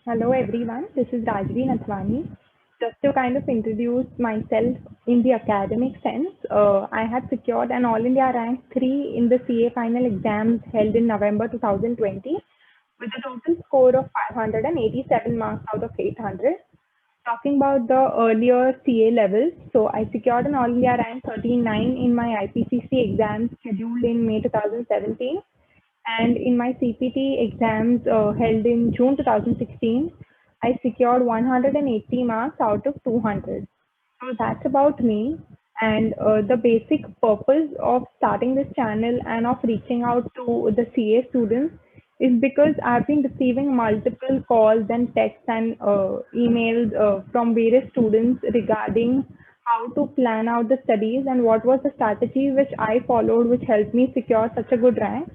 Hello everyone, this is Rajvi Nathwani. Just to kind of introduce myself in the academic sense, I had secured an All India rank 3 in the CA final exams held in November 2020 with a total score of 587 marks out of 800. Talking about the earlier CA levels, so I secured an All India rank 39 in my IPCC exams scheduled in May 2017, and in my CPT exams held in June 2016, I secured 180 marks out of 200. So that's about me. And the basic purpose of starting this channel and of reaching out to the CA students is because I've been receiving multiple calls and texts and emails from various students regarding how to plan out the studies and what was the strategy which I followed, which helped me secure such a good rank.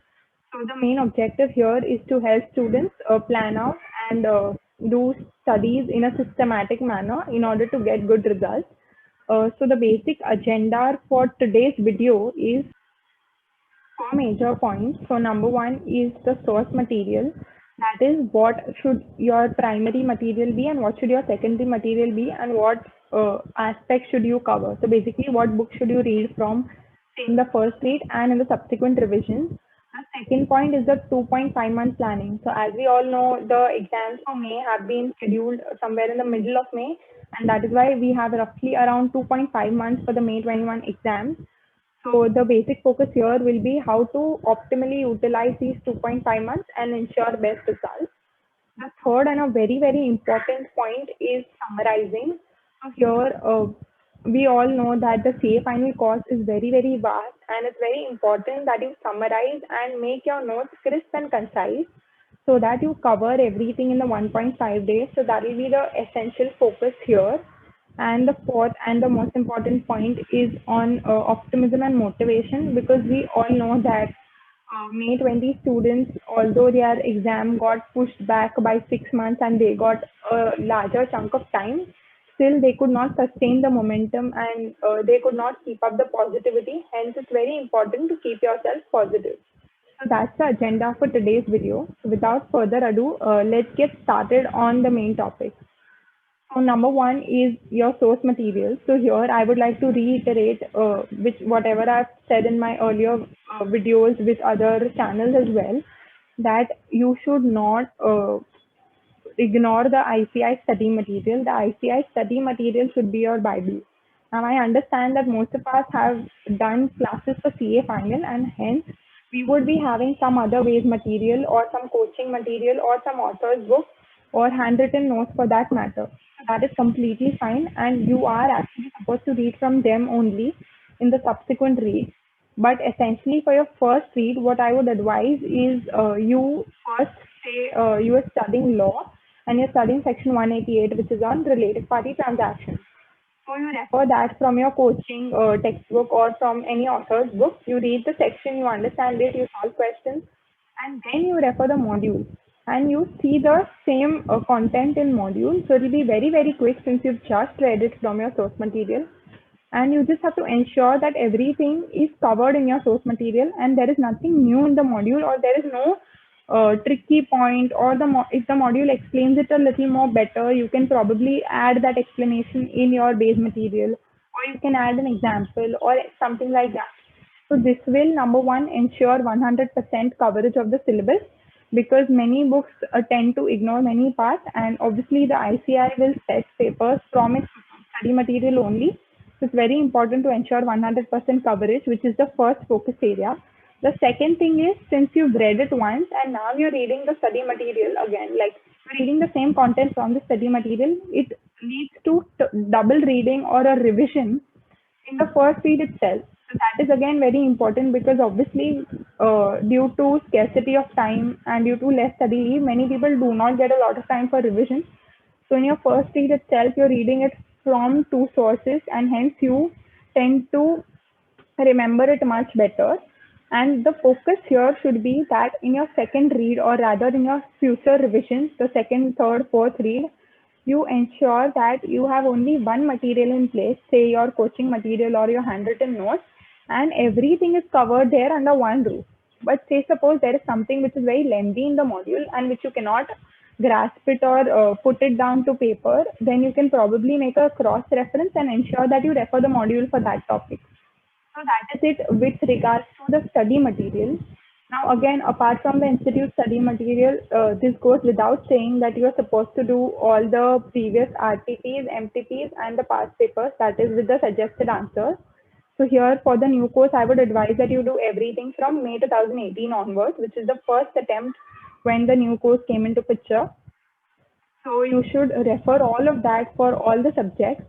So the main objective here is to help students plan out and do studies in a systematic manner in order to get good results. So the basic agenda for today's video is four major points. So number one is the source material. That is, what should your primary material be and what should your secondary material be, and what aspects should you cover. So basically, what book should you read from in the first read and in the subsequent revisions. The second point is the 2.5 month planning. So as we all know, the exams for May have been scheduled somewhere in the middle of May, and that is why we have roughly around 2.5 months for the May 21 exams. So the basic focus here will be how to optimally utilize these 2.5 months and ensure best results. The third and a very, very important point is summarizing. So here, we all know that the CA final course is very, very vast, and it's very important that you summarize and make your notes crisp and concise so that you cover everything in the 1.5 days. So that will be the essential focus here. And the fourth and the most important point is on optimism and motivation, because we all know that May 20 students, although their exam got pushed back by 6 months and they got a larger chunk of time, still they could not sustain the momentum and they could not keep up the positivity. Hence, it's very important to keep yourself positive. So that's the agenda for today's video. So without further ado, let's get started on the main topic. So number one is your source material. So here I would like to reiterate which whatever I've said in my earlier videos with other channels as well, that you should not ignore the ICI study material. The ICI study material should be your Bible. Now I understand that most of us have done classes for CA final, and hence we would be having some other ways material or some coaching material or some author's book or handwritten notes for that matter. That is completely fine, and you are actually supposed to read from them only in the subsequent read. But essentially, for your first read, what I would advise is you first say you are studying law and you're studying section 188, which is on related party transactions. So you refer that from your coaching textbook or from any author's book. You read the section, you understand it, you solve questions, and then you refer the module. And you see the same content in module. So it will be very, very quick since you've just read it from your source material. And you just have to ensure that everything is covered in your source material and there is nothing new in the module, or there is no tricky point, or if the module explains it a little more better, you can probably add that explanation in your base material, or you can add an example or something like that. So this will, number one, ensure 100% coverage of the syllabus, because many books tend to ignore many parts, and obviously the ICI will set papers from its study material only. So it's very important to ensure 100% coverage, which is the first focus area. The second thing is, since you've read it once and now you're reading the study material again, like you're reading the same content from the study material, it leads to double reading or a revision in the first read itself. So that is again very important, because obviously due to scarcity of time and due to less study leave, many people do not get a lot of time for revision. So in your first read itself, you're reading it from two sources, and hence you tend to remember it much better. And the focus here should be that in your second read, or rather in your future revisions, the second, third, fourth read, you ensure that you have only one material in place, say your coaching material or your handwritten notes, and everything is covered there under one roof. But say suppose there is something which is very lengthy in the module and which you cannot grasp it or put it down to paper, then you can probably make a cross reference and ensure that you refer the module for that topic. So that is it with regards to the study material. Now again, apart from the institute study material, this goes without saying that you are supposed to do all the previous RTPs, MTPs and the past papers, that is with the suggested answers. So here for the new course, I would advise that you do everything from May 2018 onwards, which is the first attempt when the new course came into picture. So you should refer all of that for all the subjects.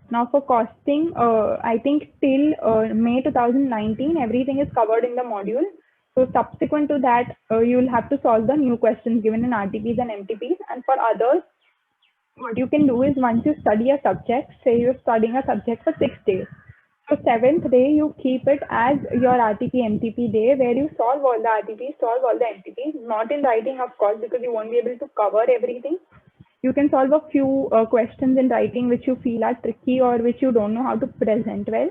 Now for costing, I think till May 2019, everything is covered in the module. So subsequent to that, you'll have to solve the new questions given in RTPs and MTPs. And for others, what you can do is once you study a subject, say you're studying a subject for 6 days. So seventh day, you keep it as your RTP MTP day where you solve all the RTPs, solve all the MTPs, not in writing of course because you won't be able to cover everything. You can solve a few questions in writing which you feel are tricky or which you don't know how to present well.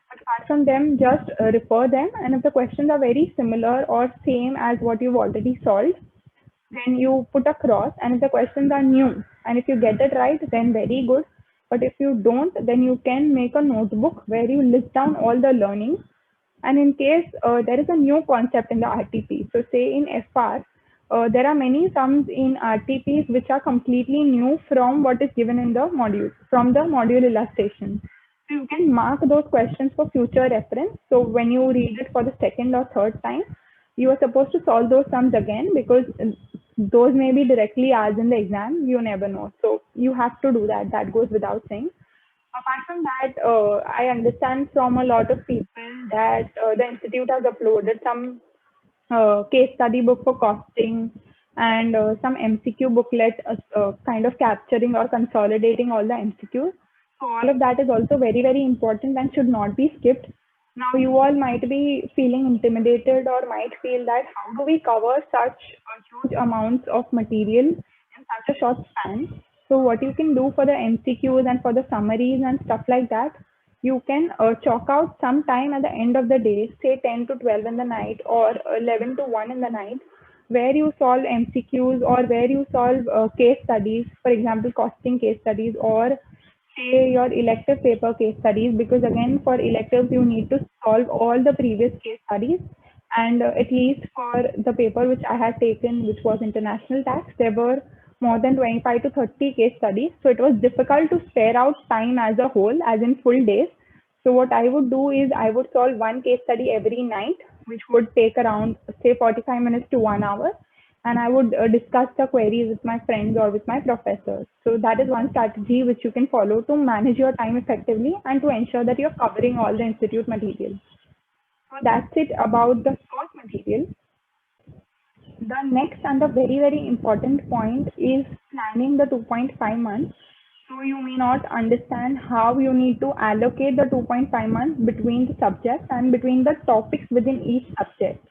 But apart from them, just refer them. And if the questions are very similar or same as what you've already solved, then you put a cross. And if the questions are new and if you get it right, then very good. But if you don't, then you can make a notebook where you list down all the learnings. And in case there is a new concept in the RTP, so say in FR, there are many sums in RTPs which are completely new from what is given in the module, from the module illustration. So you can mark those questions for future reference. So when you read it for the second or third time, you are supposed to solve those sums again because those may be directly asked in the exam. You never know. So you have to do that. That goes without saying. Apart from that, I understand from a lot of people that the institute has uploaded some case study book for costing and some MCQ booklet kind of capturing or consolidating all the MCQs. So all of that is also very, very important and should not be skipped. Now you all might be feeling intimidated or might feel that how do we cover such huge amounts of material in such a short span? So what you can do for the MCQs and for the summaries and stuff like that, you can chalk out some time at the end of the day, say 10 to 12 in the night or 11 to 1 in the night, where you solve MCQs or where you solve case studies, for example, costing case studies or say your elective paper case studies, because again for electives you need to solve all the previous case studies. And at least for the paper which I had taken, which was international tax, there were more than 25 to 30 case studies. So it was difficult to spare out time as a whole, as in full days. So what I would do is I would solve one case study every night, which would take around say 45 minutes to 1 hour. And I would discuss the queries with my friends or with my professors. So that is one strategy which you can follow to manage your time effectively and to ensure that you're covering all the institute material. So that's it about the course material. The next and the very, very important point is planning the 2.5 months. So you may not understand how you need to allocate the 2.5 months between the subjects and between the topics within each subject.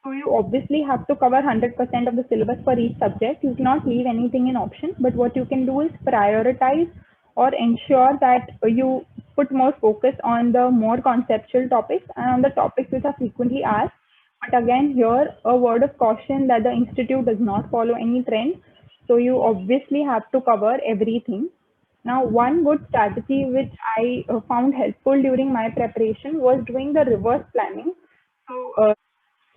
So you obviously have to cover 100% of the syllabus for each subject. You cannot leave anything in option, but what you can do is prioritize or ensure that you put more focus on the more conceptual topics and on the topics which are frequently asked. But again, here a word of caution that the institute does not follow any trend. So you obviously have to cover everything. Now, one good strategy which I found helpful during my preparation was doing the reverse planning. So,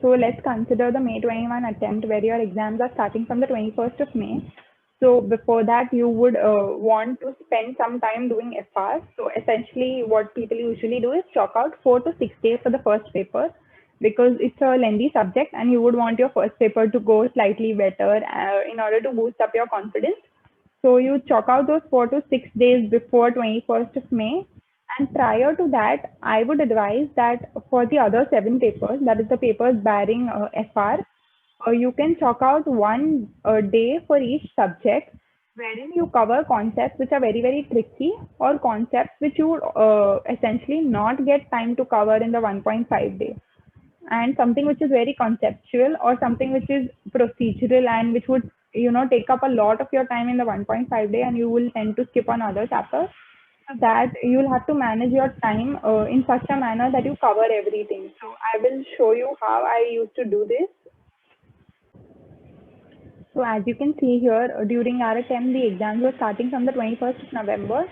so let's consider the May 21 attempt where your exams are starting from the 21st of May. So before that, you would want to spend some time doing FR. So essentially what people usually do is chalk out 4 to 6 days for the first paper because it's a lengthy subject and you would want your first paper to go slightly better in order to boost up your confidence. So you chalk out those 4 to 6 days before 21st of May. And prior to that, I would advise that for the other 7 papers, that is the papers barring FR, you can chalk out one day for each subject wherein you cover concepts which are very, very tricky or concepts which you would essentially not get time to cover in the 1.5 day. And something which is very conceptual or something which is procedural and which would take up a lot of your time in the 1.5 day and you will tend to skip on other chapters, so that you'll have to manage your time in such a manner that you cover everything. So I will show you how I used to do this. So as you can see here, during our attempt, the exams were starting from the 21st of November.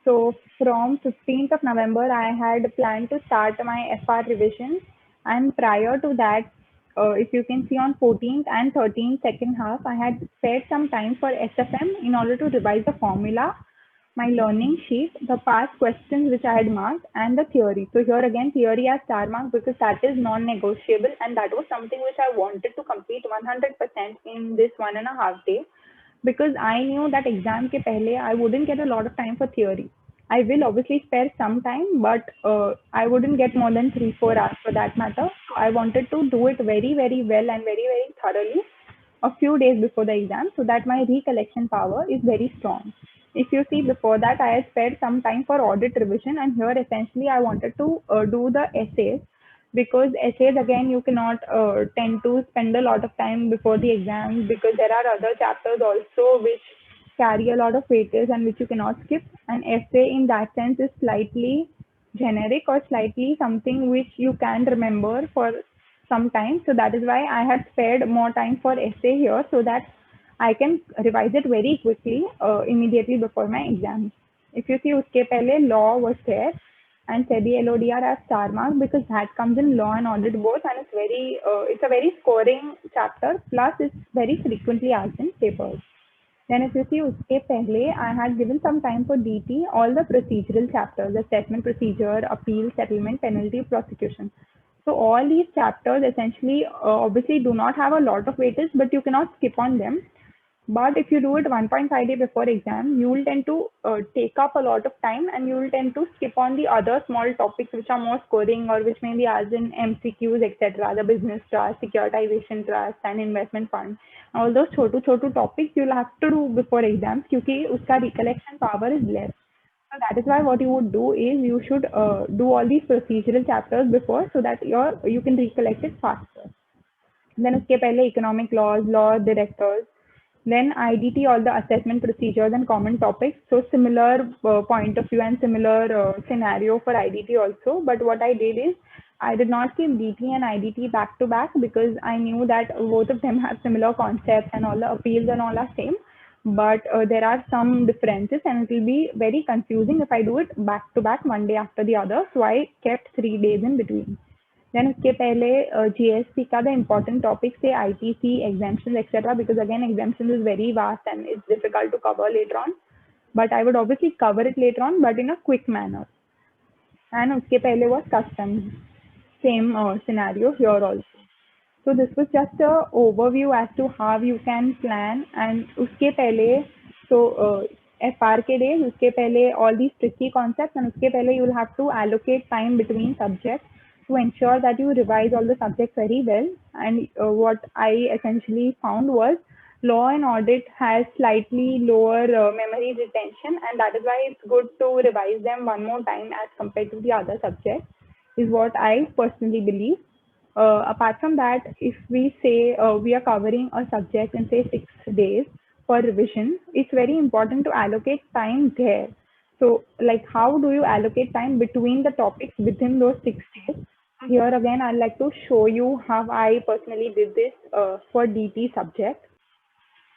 So from 15th of November, I had planned to start my FR revision. And prior to that, if you can see on 14th and 13th second half, I had spared some time for SFM in order to revise the formula, my learning sheet, the past questions which I had marked, and the theory. So here again, theory as star mark because that is non-negotiable, and that was something which I wanted to complete 100% in this 1.5 day, because I knew that exam ke pehle I wouldn't get a lot of time for theory. I will obviously spare some time, but I wouldn't get more than 3-4 hours for that matter. So I wanted to do it very, very well and very, very thoroughly a few days before the exam so that my recollection power is very strong. If you see before that, I had spared some time for audit revision, and here essentially I wanted to do the essays, because essays again you cannot tend to spend a lot of time before the exam, because there are other chapters also which carry a lot of weightage and which you cannot skip. An essay in that sense is slightly generic or slightly something which you can remember for some time. So that is why I had spared more time for essay here so that I can revise it very quickly immediately before my exam. If you see, uske pehle law was there and SEBI LODR as star mark because that comes in law and audit both, and it's a very scoring chapter, plus it's very frequently asked in papers. Then if you see uske pehle, I had given some time for DT, all the procedural chapters, assessment procedure, appeal, settlement, penalty, prosecution. So all these chapters essentially obviously do not have a lot of weightage, but you cannot skip on them. But if you do it 1.5 day before exam, you will tend to take up a lot of time, and you will tend to skip on the other small topics which are more scoring or which may be as in MCQs, etc. The business trust, securitization trust, and investment fund. All those chotu topics you'll have to do before exams because uska recollection power is less. So that is why what you would do is you should do all these procedural chapters before so that you can recollect it faster. Then उसके पहले economic laws, law directors, then IDT, all the assessment procedures and common topics. So similar point of view and similar scenario for IDT also. But what I did is I did not keep DT and IDT back to back because I knew that both of them have similar concepts and all the appeals and all are same. But there are some differences and it will be very confusing if I do it back to back one day after the other. So I kept 3 days in between. Then उसके पहले GST का the important topics say ITC, exemptions, etc. Because again exemptions is very vast and it's difficult to cover later on. But I would obviously cover it later on, but in a quick manner. And उसके पहले was customs, same scenario here also. So this was just a overview as to how you can plan. And उसके पहले so FR के days उसके पहले all these tricky concepts, and उसके पहले you will have to allocate time between subjects to ensure that you revise all the subjects very well. And what I essentially found was law and audit has slightly lower memory retention, and that is why it's good to revise them one more time as compared to the other subjects, is what I personally believe. Apart from that, if we say we are covering a subject in say 6 days for revision, it's very important to allocate time there. So like how do you allocate time between the topics within those 6 days? Here again, I'd like to show you how I personally did this for DT subject.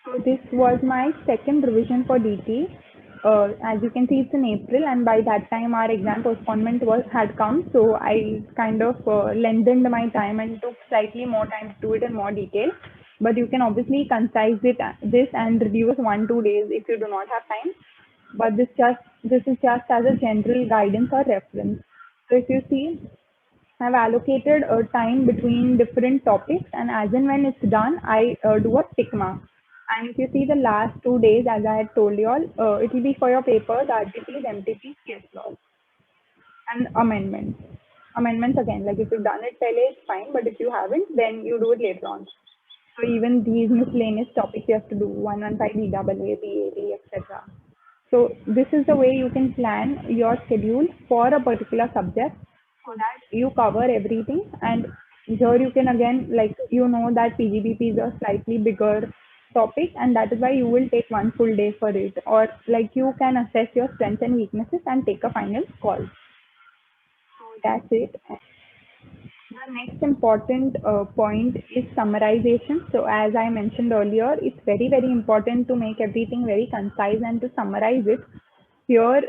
So this was my second revision for DT. As you can see, it's in April, and by that time our exam postponement had come. So I kind of lengthened my time and took slightly more time to do it in more detail. But you can obviously concise this and reduce 1-2 days if you do not have time. But this is just as a general guidance or reference. So if you see, I've allocated time between different topics, and as and when it's done, I do a tick mark. And if you see the last 2 days, as I had told you all, it will be for your papers, RTPs, MTPs, case laws, and amendments. Amendments again, like if you've done it pehle, it's fine, but if you haven't, then you do it later on. So even these miscellaneous topics you have to do, 115 BAA, BAD, etc. So this is the way you can plan your schedule for a particular subject so that you cover everything. And here you can again, like you know that PGBP is a slightly bigger topic, and that is why you will take one full day for it, or like you can assess your strengths and weaknesses and take a final call. So that's it. The next important point is summarization. So as I mentioned earlier, it's very, very important to make everything very concise and to summarize it. Here,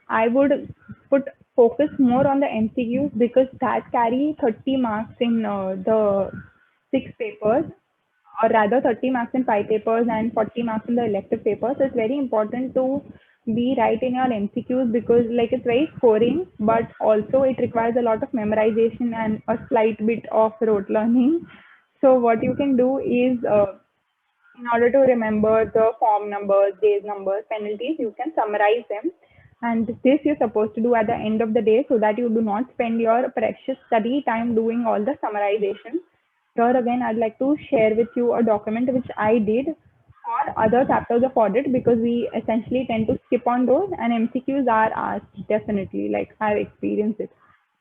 I would put focus more on the MCQs because that carry 30 marks in the six papers, or rather 30 marks in five papers and 40 marks in the elective papers. So it's very important to be right in your MCQs because like it's very scoring, but also it requires a lot of memorization and a slight bit of rote learning. So what you can do is in order to remember the form numbers, days numbers, penalties, you can summarize them. And this you're supposed to do at the end of the day so that you do not spend your precious study time doing all the summarization. Here again, I'd like to share with you a document which I did for other chapters of audit because we essentially tend to skip on those and MCQs are asked definitely, like I've experienced it.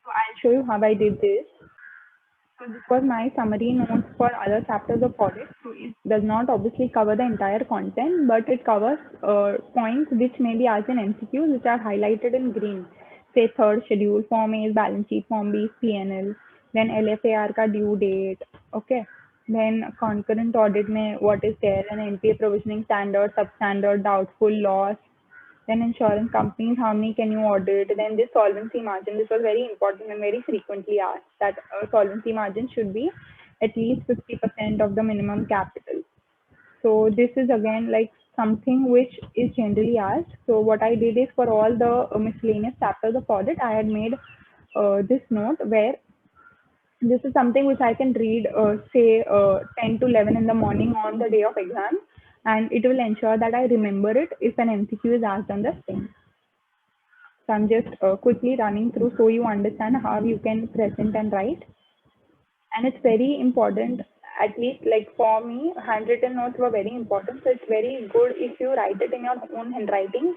So I'll show you how I did this. So this was my summary notes for other chapters of audit. So it does not obviously cover the entire content, but it covers points which may be asked in MCQs, which are highlighted in green. Say third schedule, Form A is balance sheet, Form B is P&L, then LFAR ka due date, okay. Then concurrent audit mein what is there, an NPA provisioning standard, substandard, doubtful, loss, then insurance companies, how many can you audit? Then this solvency margin, this was very important and very frequently asked that a solvency margin should be at least 50% of the minimum capital. So this is again like something which is generally asked. So what I did is for all the miscellaneous chapters of audit, I had made this note where this is something which I can read, say, 10 to 11 in the morning on the day of exam, and it will ensure that I remember it if an MCQ is asked on the same. So I'm just quickly running through so you understand how you can present and write. And it's very important, at least like for me, handwritten notes were very important. So it's very good if you write it in your own handwriting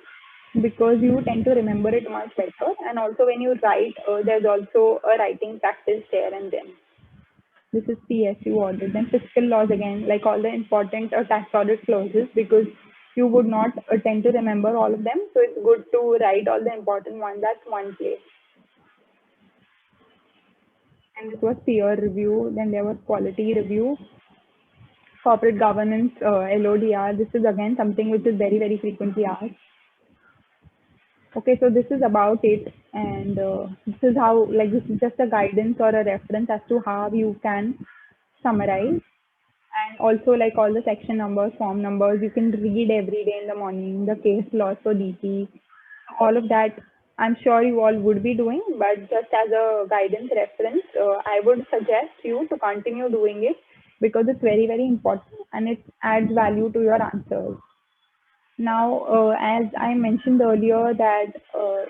because you tend to remember it much better. And also when you write, there's also a writing practice there and then. This is PSU audit. Then fiscal laws again, like all the important tax audit clauses, because you would not tend to remember all of them. So it's good to write all the important ones at one place. And this was peer review. Then there was quality review, corporate governance, LODR. This is again something which is very, very frequently asked. Okay, so this is about it, and this is how, like, this is just a guidance or a reference as to how you can summarize. And also, like all the section numbers, form numbers, you can read every day in the morning, the case laws for DP, all of that. I'm sure you all would be doing, but just as a guidance reference, I would suggest you to continue doing it because it's very, very important and it adds value to your answers. Now, as I mentioned earlier, that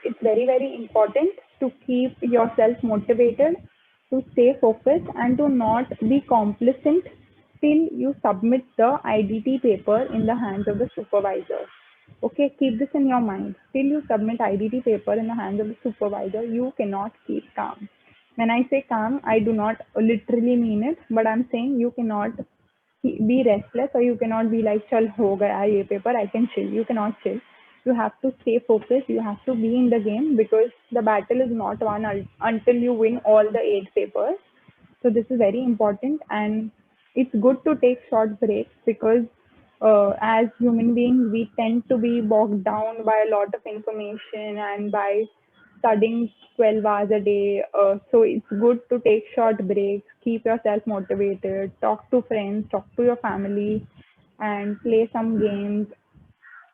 it's very, very important to keep yourself motivated, to stay focused, and to not be complacent till you submit the IDT paper in the hands of the supervisor. Okay, keep this in your mind. Till you submit IDT paper in the hands of the supervisor, you cannot keep calm. When I say calm, I do not literally mean it, but I'm saying you cannot be restless or you cannot be like chal ho gaya ye paper, I can chill. You cannot chill. You have to stay focused, you have to be in the game because the battle is not won until you win all the 8 papers. So this is very important, and it's good to take short breaks because as human beings we tend to be bogged down by a lot of information and by studying 12 hours a day. So it's good to take short breaks, keep yourself motivated, talk to friends, talk to your family, and play some games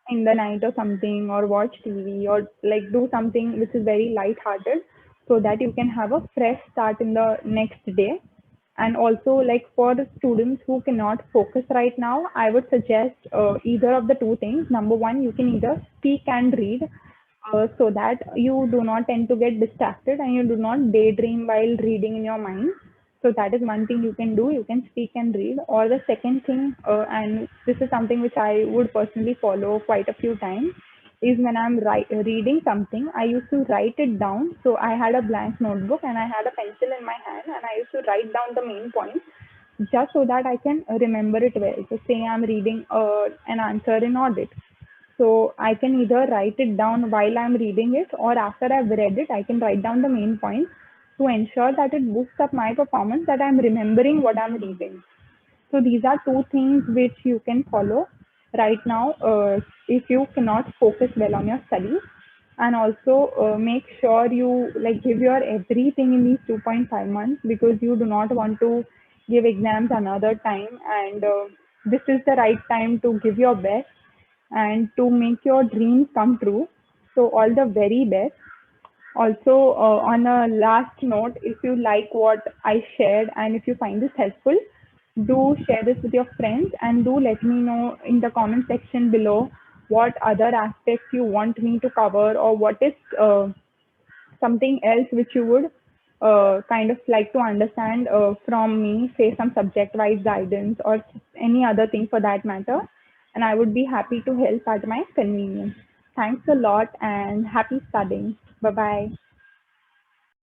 in the night or something, or watch TV, or like do something which is very light-hearted so that you can have a fresh start in the next day. And also, like for the students who cannot focus right now, I would suggest either of the two things. Number one, you can either speak and read so that you do not tend to get distracted and you do not daydream while reading in your mind. So that is one thing you can do. You can speak and read. Or the second thing, and this is something which I would personally follow quite a few times, is when I'm reading something, I used to write it down. So I had a blank notebook and I had a pencil in my hand and I used to write down the main points just so that I can remember it well. So say I'm reading an answer in audit. So I can either write it down while I'm reading it or after I've read it, I can write down the main points to ensure that it boosts up my performance, that I'm remembering what I'm reading. So these are two things which you can follow right now if you cannot focus well on your studies. And also make sure you like give your everything in these 2.5 months, because you do not want to give exams another time, and this is the right time to give your best and to make your dreams come true. So all the very best. Also, on a last note, if you like what I shared and if you find this helpful, do share this with your friends and do let me know in the comment section below what other aspects you want me to cover, or what is something else which you would kind of like to understand from me, say some subject wise guidance or any other thing for that matter. And I would be happy to help at my convenience. Thanks a lot and happy studying. Bye bye.